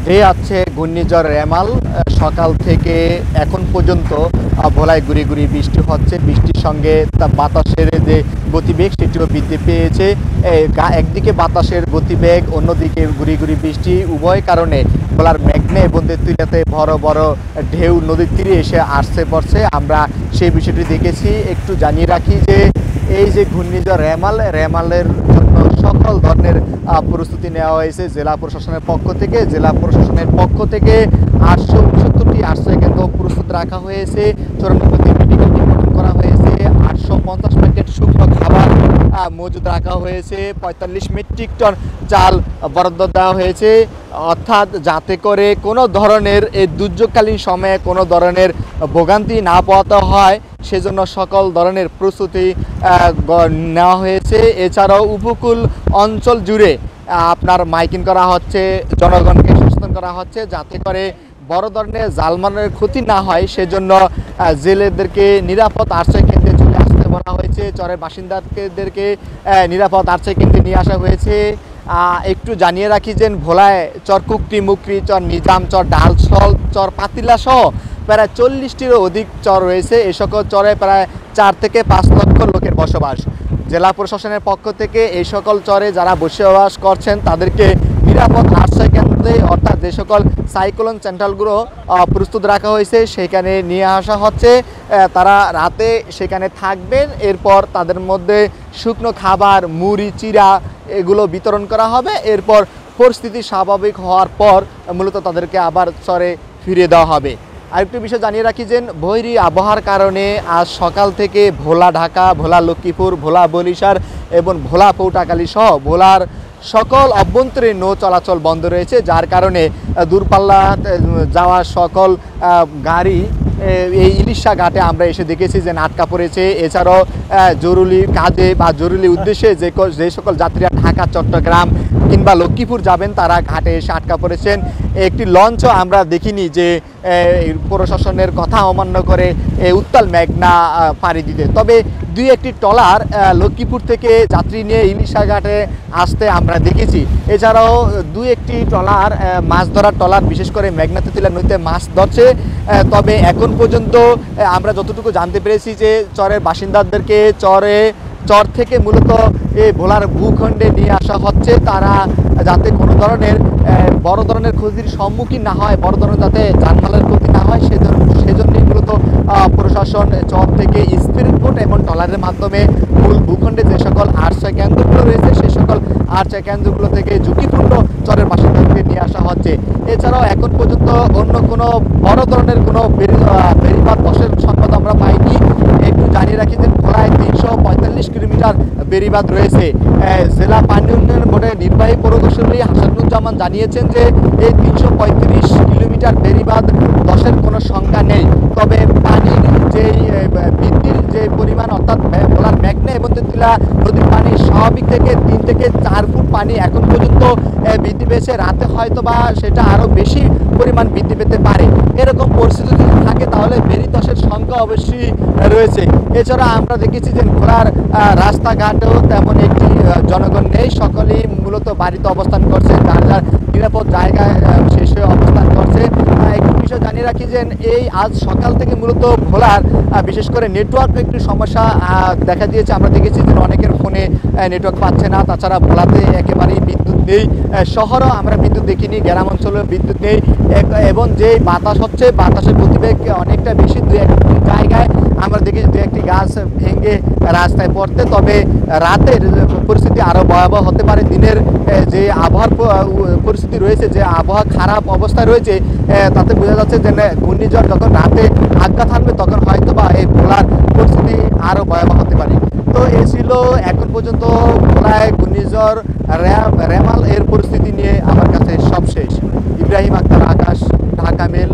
ধেয়ে আছে ঘূর্ণিঝড় রেমাল। সকাল থেকে এখন পর্যন্ত ভোলায় গুড়ি গুড়ি বৃষ্টি হচ্ছে। বৃষ্টির সঙ্গে বাতাসের যে গতিবেগ সেটিও বৃদ্ধি পেয়েছে। একদিকে বাতাসের গতিবেগ, অন্যদিকে গুড়ি গুড়ি বৃষ্টি, উভয় কারণে ভোলার মেঘনা এবং তেঁতুলিয়াতে বড় বড় ঢেউ নদীর তীরে এসে আসছে পড়ছে। আমরা সেই বিষয়টি দেখেছি। একটু জানিয়ে রাখি যে এই যে ঘূর্ণিঝড় রেমালের জন্য সকল ধরনের প্রস্তুতি নেওয়া হয়েছে জেলা প্রশাসনের পক্ষ থেকে। জেলা প্রশাসনের পক্ষ থেকে 869টি আশ্রয় কেন্দ্র প্রস্তুত রাখা হয়েছে, 94টি মেডিকেল টিম গঠন করা হয়েছে, 850 প্যাকেট শুকনো খাবার মজুদ রাখা হয়েছে, 45 মেট্রিক টন চাল বরাদ্দ দেওয়া হয়েছে। অর্থাৎ যাতে করে কোনো ধরনের এই দুর্যোগকালীন সময়ে কোনো ধরনের ভোগান্তি না পোহাতে হয় সেজন্য সকল ধরনের প্রস্তুতি নেওয়া হয়েছে। এছাড়াও উপকূল অঞ্চল জুড়ে আপনার মাইকিং করা হচ্ছে, জনগণকে সচেতন করা হচ্ছে যাতে করে বড় ধরনের জালমালের ক্ষতি না হয়। সেজন্য জেলেদেরকে নিরাপদ আশ্রয় কেন্দ্রে চলে আসতে বলা হয়েছে, চরের বাসিন্দাদেরকে নিরাপদ আশ্রয় কেন্দ্রে নিয়ে আসা হয়েছে। একটু জানিয়ে রাখি যে ভোলায় চর কুকরি মুকরি, চর নিজাম, চর ডালসল, চর পাতিলা সহ প্রায় 40টিরও অধিক চর রয়েছে। এই সকল চরে প্রায় 4 থেকে 5 লক্ষ লোকের বসবাস। জেলা প্রশাসনের পক্ষ থেকে এই সকল চরে যারা বসবাস করছেন তাদেরকে নিরাপদ আশ্রয় কেন্দ্রে, অর্থাৎ যে সকল সাইক্লোন সেন্টারগুলো প্রস্তুত রাখা হয়েছে সেখানে নিয়ে আসা হচ্ছে। তারা রাতে সেখানে থাকবেন, এরপর তাদের মধ্যে শুকনো খাবার, মুড়ি, চিড়া এগুলো বিতরণ করা হবে। এরপর পরিস্থিতি স্বাভাবিক হওয়ার পর মূলত তাদেরকে আবার চরে ফিরিয়ে দেওয়া হবে। আরেকটি বিষয় জানিয়ে রাখি যে বৈরী আবহাওয়ার কারণে আজ সকাল থেকে ভোলা ঢাকা, ভোলা লক্ষ্মীপুর, ভোলা বরিশাল এবং ভোলা পৌটাকালী সহ ভোলার সকল অভ্যন্তরীণ নৌ চলাচল বন্ধ রয়েছে, যার কারণে দূরপাল্লা যাওয়া সকল গাড়ি এই ইলিশা ঘাটে আমরা এসে দেখেছি যে আটকা পড়েছে। এছাড়াও জরুরি কাজে বা জরুরি উদ্দেশ্যে যে সকল যাত্রীরা ঢাকা, চট্টগ্রাম কিংবা লক্ষ্মীপুর যাবেন তারা ঘাটে এসে আটকা পড়েছেন। একটি লঞ্চও আমরা দেখিনি যে প্রশাসনের কথা অমান্য করে উত্তাল মেঘনা পাড়ি দিতে। তবে দুই একটি ট্রলার লক্ষ্মীপুর থেকে যাত্রী নিয়ে ইলিশা ঘাটে আসতে আমরা দেখেছি। এছাড়াও দুই একটি ট্রলার, মাছ ধরার ট্রলার, বিশেষ করে মেঘনা তেঁতুলিয়া নদীতে মাছ ধরছে। তবে এখন পর্যন্ত আমরা যতটুকু জানতে পেরেছি যে চরের বাসিন্দাদেরকে চর থেকে মূলত এই ভোলার ভূখণ্ডে নিয়ে আসা হচ্ছে, তারা যাতে কোনো ধরনের বড় ধরনের ক্ষতির সম্মুখীন না হয়, বড় ধরনের যাতে জানমালের ক্ষতি না হয় সেজন্যই মূলত প্রশাসন চর থেকে স্পিড বোট এবং ট্রলারের মাধ্যমে মূল ভূখণ্ডে যে সকল আশ্রয় কেন্দ্রগুলো রয়েছে সেই সকল আশ্রয় কেন্দ্রগুলো থেকে ঝুঁকিপূর্ণ চরের বাসিন্দাদেরকে নিয়ে আসা হচ্ছে। এছাড়াও এখন পর্যন্ত অন্য কোনো বড় ধরনের কোনো বেড়িবাঁধ ধসের সংবাদ আমরা পাইনি। একটু জানিয়ে রাখি যে ভোলায় 345 কিলোমিটার বেড়িবাঁধ রয়েছে। জেলা পানি উন্নয়ন বোর্ডের নির্বাহী প্রকৌশলী হাসানুজ্জামান জানিয়েছেন যে এই 335 কিলোমিটার বেড়িবাঁধ ধসের কোনো সংখ্যা নেই। তবে পানির যেই বৃদ্ধির যে পরিমাণ, অর্থাৎ ভোলার মেঘনা এবং তেঁতুলিয়া নদীর পানি স্বাভাবিক থেকে 3 থেকে 4 ফুট পানি এখন পর্যন্ত বৃদ্ধি পেয়েছে। রাতে হয়তো বা সেটা আরও বেশি পরিমাণ বৃদ্ধি পেতে পারে। এরকম পরিস্থিতি যদি থাকে তাহলে বেড়ি ধসের সংখ্যা অবশ্যই রয়েছে। এছাড়া আমরা দেখেছি যে ভোলার রাস্তাঘাটেও তেমন একটি জনগণ নেই, সকলেই মূলত বাড়িতে অবস্থান করছে, যার যার নিরাপদ জায়গায় শেষে অবস্থান করছে। একটু বিষয় জানিয়ে রাখি যে এই আজ সকাল থেকে মূলত ভোলার বিশেষ করে নেটওয়ার্ক একটু সমস্যা দেখা দিয়েছে। আমরা দেখেছি যে অনেকের ফোনে নেটওয়ার্ক পাচ্ছে না। তাছাড়া ভোলাতে একেবারেই বিদ্যুৎ নেই, শহরেও আমরা বিদ্যুৎ দেখিনি, গ্রাম অঞ্চলেও বিদ্যুৎ নেই। এবং যে বাতাস হচ্ছে, বাতাসের গতিবেগ অনেকটা বেশি। দুই একটি জায়গায় আমরা দেখেছি দু একটি গাছ ভেঙে রাস্তায় পড়তে। তবে রাতের পরিস্থিতি আরও ভয়াবহ হতে পারে। দিনের যে আবহাওয়ার পরিস্থিতি রয়েছে, যে আবহাওয়া খারাপ অবস্থায় রয়েছে, তাতে বোঝা যাচ্ছে যে ঘূর্ণিঝড় যখন রাতে আজ্ঞা থামবে তখন হয়তো বা এই ভোলার পরিস্থিতি আরও ভয়াবহ হতে পারে। তো এই ছিল এখন পর্যন্ত ভোলায় ঘূর্ণিঝড় রেমাল এর পরিস্থিতি নিয়ে আমার কাছে সবশেষ। ইব্রাহিম আক্তার, আকাশ, ঢাকা মেল।